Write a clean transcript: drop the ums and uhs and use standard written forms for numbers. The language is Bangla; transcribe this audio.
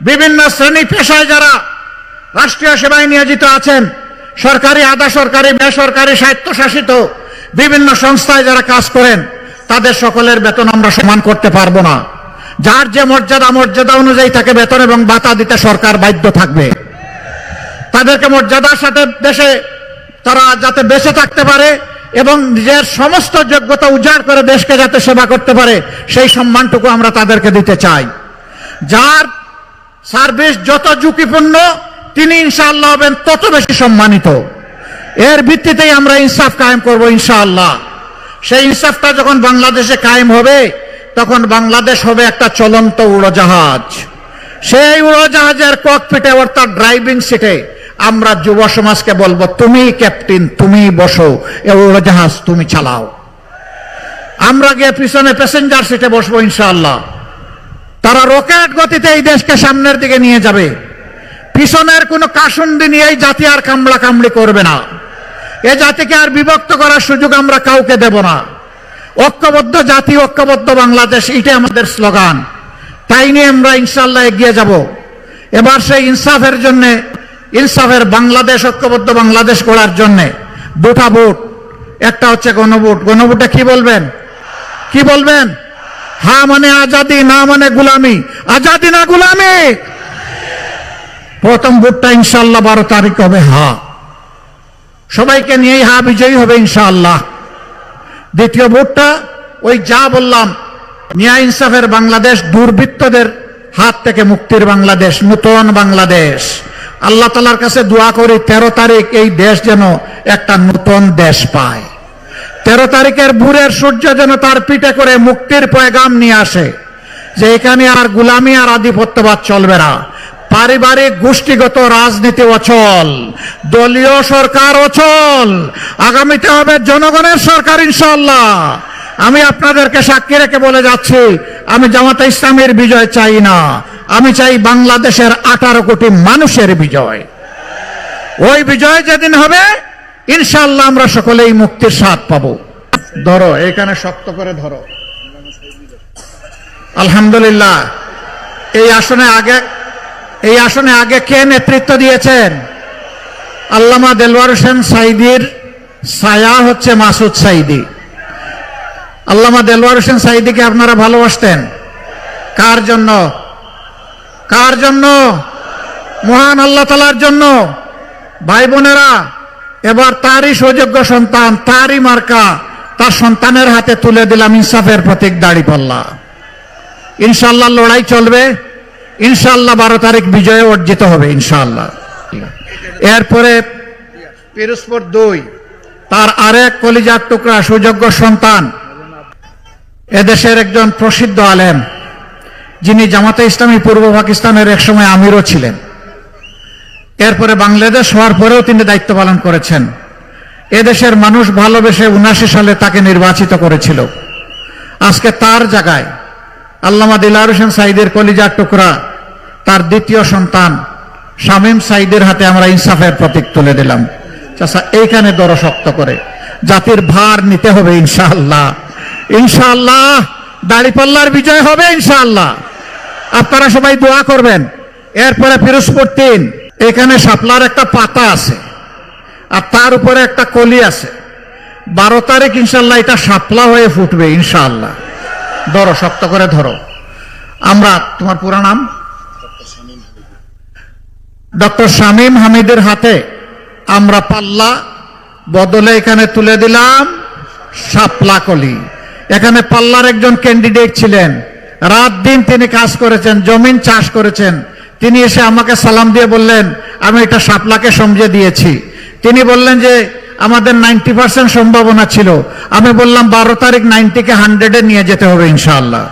বিভিন্ন শ্রেণী পেশায় যারা রাষ্ট্রীয় সেবায় নিয়োজিত আছেন, সরকারি, আধা সরকারি, বেসরকারি, স্বায়ত্তশাসিত বিভিন্ন সংস্থায় যারা কাজ করেন, তাদের সকলের বেতন আমরা সমান করতে পারবো না। যার যে মর্যাদা অনুযায়ী তাকে বেতন এবং ভাতা দিতে সরকার বাধ্য থাকবে। তাদেরকে মর্যাদার সাথে দেশে তারা যাতে বেঁচে থাকতে পারে এবং নিজের সমস্ত যোগ্যতা উজাড় করে দেশকে যাতে সেবা করতে পারে, সেই সম্মানটুকু আমরা তাদেরকে দিতে চাই। যার সার্ভিস যত ঝুঁকিপূর্ণ, তিনি ইনশাআল্লাহ হবেন তত বেশি সম্মানিত। এর ভিত্তিতেই আমরা ইনসাফ কায়েম করব ইনশাআল্লাহ। সেই ইনসাফটা যখন বাংলাদেশে কায়েম হবে, তখন বাংলাদেশ হবে একটা চলন্ত উড়োজাহাজ। সেই উড়োজাহাজের ককপিটে অর্থাৎ ড্রাইভিং সিটে আমরা যুব সমাজকে বলবো, তুমি ক্যাপ্টেন, তুমি বসো, এই উড়োজাহাজ তুমি চালাও। আমরা গিয়ে পিছনে প্যাসেঞ্জার সিটে বসবো ইনশাআল্লাহ। তারা রকেট গতিতে এই দেশকে সামনের দিকে নিয়ে যাবে। পিছনের কোনো কাসুন্ডি নিয়ে এই জাতি আর কামড়া কামড়ি করবে না। এ জাতিকে আর বিভক্ত করার সুযোগ আমরা কাউকে দেব না। ঐক্যবদ্ধ জাতি, ঐক্যবদ্ধ বাংলাদেশ, এটাই আমাদের স্লোগান। তাই নিয়ে আমরা ইনশাআল্লাহ এগিয়ে যাব। এবার সেই ইনসাফের জন্য, ইনসাফের বাংলাদেশ, ঐক্যবদ্ধ বাংলাদেশ গড়ার জন্য দুটা ভোট। একটা হচ্ছে গণভোট। গণভোটে কি বলবেন? কি বলবেন? হ্যাঁ মানে আজাদি, না মানে গুলামি। আজাদি না গুলামি। প্রথম ভোটটা ইনশাআল্লাহ 12 তারিখ হবে হ্যাঁ। সবাইকে নিয়েই হ্যাঁ বিজয়ী হবে ইনশাআল্লাহ। দ্বিতীয় ভোটটা ওই যা বললাম, ন্যায় ইনসাফের বাংলাদেশ, দুর্বৃত্তদের হাত থেকে মুক্তির বাংলাদেশ, নতুন বাংলাদেশ। আল্লাহ তাআলার কাছে দোয়া করি 13 তারিখ এই দেশ যেন একটা নতুন দেশ পায়। 13 তারিখের ভোরের সূর্য যেন তার পিঠে করে মুক্তির পয়গাম নিয়ে আসে, যে এখানে আর গুলামি আর আধিপত্যবাদ চলবে না। পারিবারিক গোষ্ঠীগত রাজনীতি অচল, দলীয় সরকার অচল। আগামীতে হবে জনগণের সরকার ইনশাআল্লাহ। আমি আপনাদেরকে সাক্ষী রেখে বলে যাচ্ছি, আমি জামাতে ইসলামের বিজয় চাই না, আমি চাই বাংলাদেশের 18 কোটি মানুষের বিজয়। ওই বিজয় যেদিন হবে ইনশাআল্লাহ আমরা সকলেই মুক্তির স্বাদ পাবো। ধরো, এখানে শক্ত করে ধরো। আলহামদুলিল্লাহ। এই আসনে আগে কে নেতৃত্ব দিয়েছেন? আল্লামা দেলওয়ার হোসেন সাঈদীর ছায়া হচ্ছে মাসুদ সাঈদী। আল্লামা দেলওয়ার হোসেন সাঈদীকে আপনারা ভালোবাসতেন? কার জন্য? কার জন্য? মহান আল্লাহ তাআলার জন্য। ভাই বোনেরা, এবার তারই সুযোগ্য সন্তান, তারই মার্কা, তার সন্তানের হাতে তুলে দিলাম ইনসাফের প্রতীক দাঁড়িপাল্লা। ইনশাআল্লাহ লড়াই চলবে। ইনশাআল্লাহ 12 তারিখ বিজয় অর্জিত হবে ইনশাআল্লাহ। এরপরে পিরোজপুর 2, তার আরেক কলিজার টুকরা সুযোগ্য সন্তান, এদেশের একজন প্রসিদ্ধ আলেম, যিনি জামাতে ইসলামী পূর্ব পাকিস্তানের একসময় আমিরও ছিলেন। এরপরে বাংলাদেশ হওয়ার পরেও তিনি দায়িত্ব পালন করেছেন। এদেশের মানুষ ভালোবেসে 79 সালে তাকে নির্বাচিত করেছিল। আজকে তার জায়গায় আল্লামা দেলওয়ার হোসেন সাঈদীর কলিজার টুকরা, তার দ্বিতীয় সন্তান শামীম সাঈদীর হাতে আমরা ইনসাফের প্রতীক তুলে দিলাম। চাচা, এইখানে দর শক্ত করে, জাতির ভার নিতে হবে ইনশাআল্লাহ। ইনশাআল্লাহ দাঁড়িপাল্লার বিজয় হবে ইনশাআল্লাহ। আপনারা সবাই দোয়া করবেন। এরপরে পিরোজপুর 3, এখানে শাপলার একটা পাতা আছে আর তার উপরে একটা কলি আছে। 12 তারিখ ইনশাআল্লাহ এটা শাপলা হয়ে ফুটবে ইনশাআল্লাহ। ধরো, শক্ত করে ধরো। আমরা, তোমার পুরো নাম? ডক্টর শামীম হামিদের হাতে আমরা পাল্লা বদলে এখানে তুলে দিলাম শাপলা কলি। এখানে পাল্লার একজন ক্যান্ডিডেট ছিলেন, রাত দিন তিনি কাজ করেছেন, জমিন চাষ করেছেন। তিনি এসে আমাকে সালাম দিয়ে বললেন, আমি এটা শাপলাকে সমঝে দিয়েছি। তিনি বললেন যে আমাদের 90% সম্ভাবনা ছিল। আমি বললাম 12 তারিখ 90 কে 100-এ নিয়ে যেতে হবে ইনশাআল্লাহ।